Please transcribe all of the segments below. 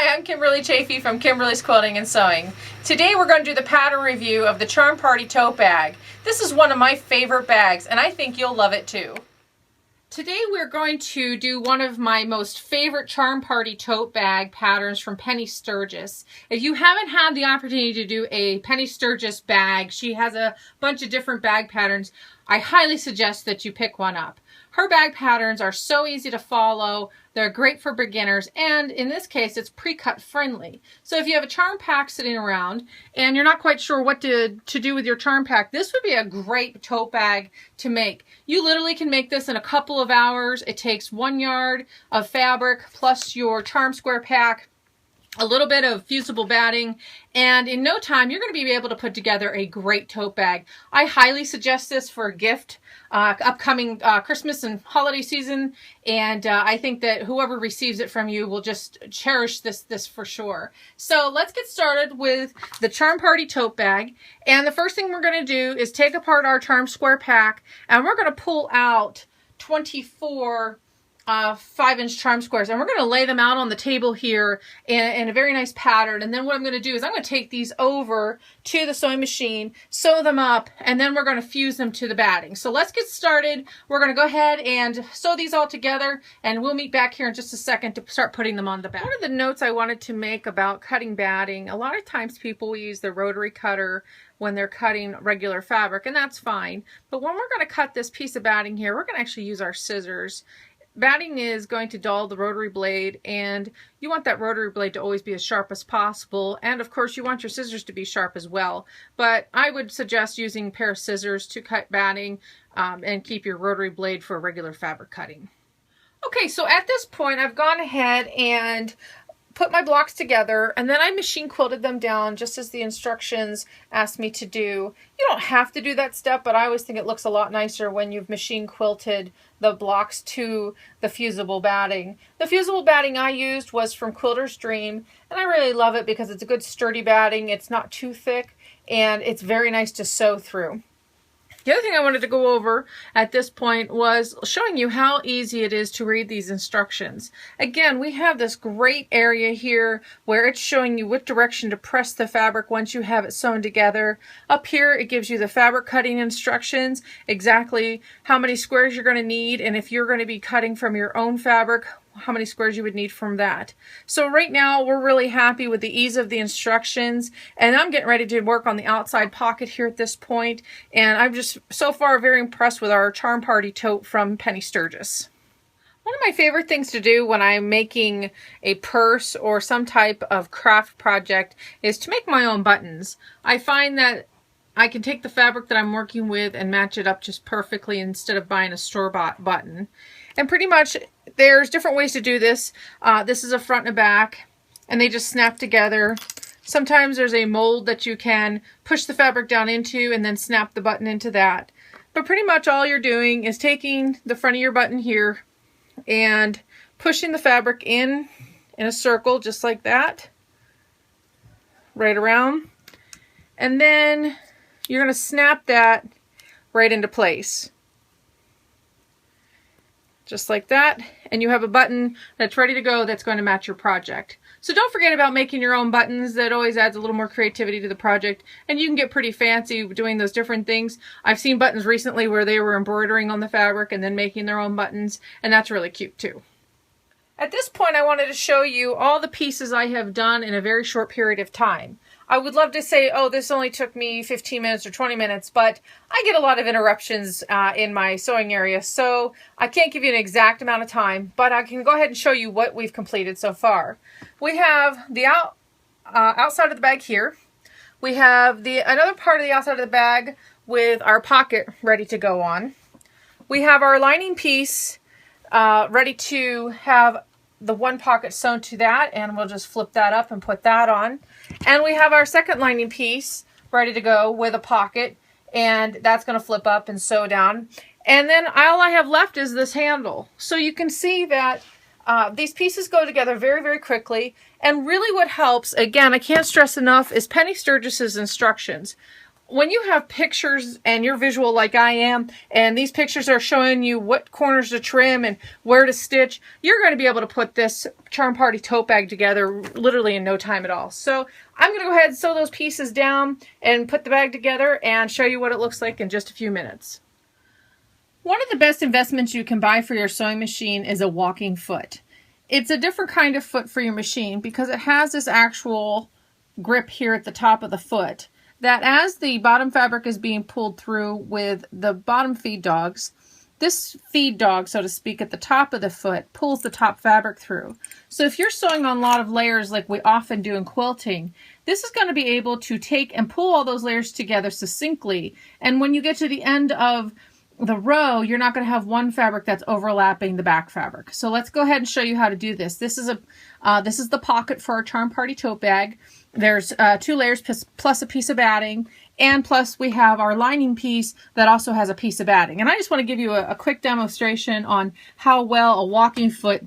Hi, I'm Kimberly Chafee from Kimberly's Quilting and Sewing. Today we're going to do the pattern review of the Charm Party tote bag. This is one of my favorite bags and I think you'll love it too. Today we're going to do one of my most favorite Charm Party tote bag patterns from Sturges. If you haven't had the opportunity to do a Sturges bag, she has a bunch of different bag patterns. I highly suggest that you pick one up. Her bag patterns are so easy to follow, they're great for beginners, and in this case it's pre-cut friendly. So if you have a charm pack sitting around and you're not quite sure what to do with your charm pack, this would be a great tote bag to make. You literally can make this in a couple of hours. It takes 1 yard of fabric plus your charm square pack, a little bit of fusible batting, and in no time you're going to be able to put together a great tote bag. I highly suggest this for a gift upcoming Christmas and holiday season, and I think that whoever receives it from you will just cherish this for sure. So let's get started with the Charm Party tote bag, and the first thing we're going to do is take apart our charm square pack, and we're going to pull out 24 5-inch charm squares, and we're going to lay them out on the table here in a very nice pattern. And then what I'm going to do is I'm going to take these over to the sewing machine, sew them up, and then we're going to fuse them to the batting. So let's get started. We're going to go ahead and sew these all together, and we'll meet back here in just a second to start putting them on the bag. One of the notes I wanted to make about cutting batting: a lot of times people will use the rotary cutter when they're cutting regular fabric, and that's fine. But when we're going to cut this piece of batting here, we're going to actually use our scissors. Batting is going to dull the rotary blade, and you want that rotary blade to always be as sharp as possible, and of course you want your scissors to be sharp as well. But I would suggest using a pair of scissors to cut batting and keep your rotary blade for regular fabric cutting. Okay, so at this point I've gone ahead and put my blocks together, and then I machine quilted them down just as the instructions asked me to do. You don't have to do that step, but I always think it looks a lot nicer when you've machine quilted the blocks to the fusible batting. The fusible batting I used was from Quilter's Dream, and I really love it because it's a good sturdy batting. It's not too thick, and it's very nice to sew through. The other thing I wanted to go over at this point was showing you how easy it is to read these instructions. Again, we have this great area here where it's showing you what direction to press the fabric once you have it sewn together. Up here it gives you the fabric cutting instructions, exactly how many squares you're going to need, and if you're going to be cutting from your own fabric, how many squares you would need from that. So right now we're really happy with the ease of the instructions, and I'm getting ready to work on the outside pocket here at this point, and I'm just so far very impressed with our Charm Party tote from Sturges. One of my favorite things to do when I'm making a purse or some type of craft project is to make my own buttons. I find that I can take the fabric that I'm working with and match it up just perfectly instead of buying a store-bought button. And pretty much there's different ways to do this. This is a front and a back, and they just snap together. Sometimes there's a mold that you can push the fabric down into and then snap the button into that. But pretty much all you're doing is taking the front of your button here and pushing the fabric in a circle just like that, right around. And then you're going to snap that right into place. Just like that, and you have a button that's ready to go that's going to match your project. So don't forget about making your own buttons. That always adds a little more creativity to the project, and you can get pretty fancy doing those different things. I've seen buttons recently where they were embroidering on the fabric and then making their own buttons, and that's really cute too. At this point I wanted to show you all the pieces I have done in a very short period of time. I would love to say, oh, this only took me 15 minutes or 20 minutes, but I get a lot of interruptions in my sewing area, so I can't give you an exact amount of time, but I can go ahead and show you what we've completed so far. We have the outside of the bag here. We have another part of the outside of the bag with our pocket ready to go on. We have our lining piece ready to have the one pocket sewn to that, and we'll just flip that up and put that on. And we have our second lining piece ready to go with a pocket, and that's going to flip up and sew down. And then all I have left is this handle. So you can see that these pieces go together very, very quickly. And really what helps, again, I can't stress enough, is Sturges's instructions. when you have pictures and you're visual like I am, and these pictures are showing you what corners to trim and where to stitch, you're going to be able to put this Charm Party tote bag together literally in no time at all. So I'm going to go ahead and sew those pieces down and put the bag together and show you what it looks like in just a few minutes. One of the best investments you can buy for your sewing machine is a walking foot. It's a different kind of foot for your machine because it has this actual grip here at the top of the foot that as the bottom fabric is being pulled through with the bottom feed dogs, this feed dog, so to speak, at the top of the foot pulls the top fabric through. So if you're sewing on a lot of layers like we often do in quilting, this is going to be able to take and pull all those layers together succinctly. And when you get to the end of the row, you're not going to have one fabric that's overlapping the back fabric. So let's go ahead and show you how to do this. This is the pocket for our Charm Party tote bag. There's 2 layers plus a piece of batting, and plus we have our lining piece that also has a piece of batting. And I just want to give you a quick demonstration on how well a walking foot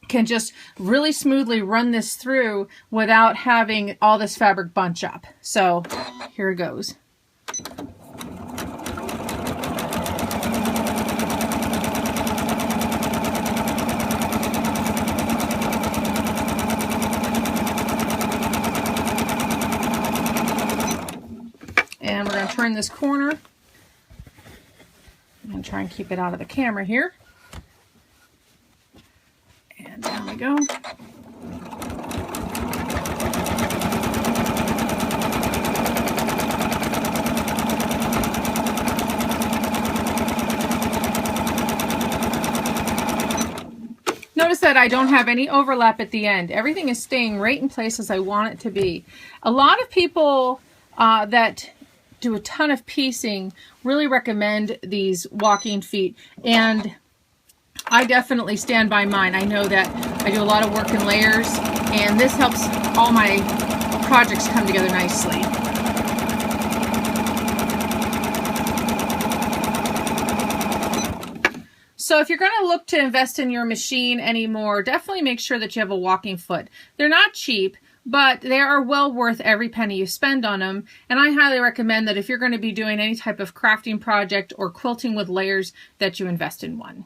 can just really smoothly run this through without having all this fabric bunch up. So here it goes. And we're going to turn this corner. I'm going to try and keep it out of the camera here. And down we go. Notice that I don't have any overlap at the end. Everything is staying right in place as I want it to be. A lot of people that do a ton of piecing really recommend these walking feet, and I definitely stand by mine. I know that I do a lot of work in layers, and this helps all my projects come together nicely. So if you're going to look to invest in your machine anymore, definitely make sure that you have a walking foot. They're not cheap, but they are well worth every penny you spend on them. And I highly recommend that if you're going to be doing any type of crafting project or quilting with layers, that you invest in one.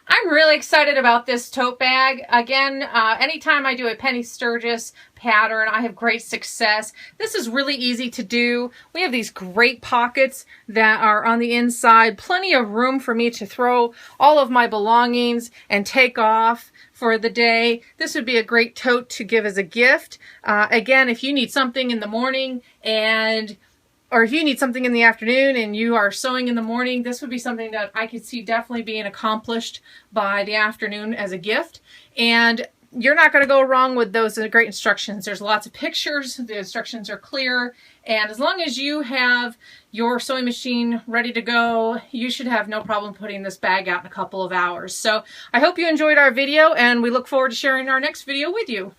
I'm really excited about this tote bag. Again, anytime I do a penny Sturges pattern, I have great success. This is really easy to do. We have these great pockets that are on the inside, plenty of room for me to throw all of my belongings and take off for the day. This would be a great tote to give as a gift. Again, if you need something in the morning or if you need something in the afternoon and you are sewing in the morning, this would be something that I could see definitely being accomplished by the afternoon as a gift. And you're not going to go wrong with those great instructions. There's lots of pictures, the instructions are clear, and as long as you have your sewing machine ready to go, you should have no problem putting this bag out in a couple of hours. So I hope you enjoyed our video, and we look forward to sharing our next video with you.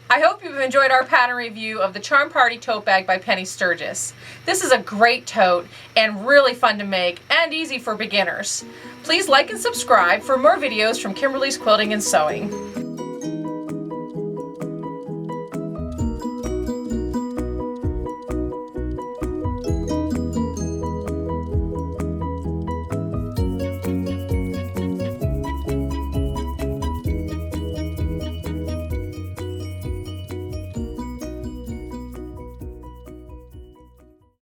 I hope you've enjoyed our pattern review of the Charm Party tote bag by Penny Sturges. This is a great tote and really fun to make and easy for beginners. Please like and subscribe for more videos from Kimberly's Quilting and Sewing.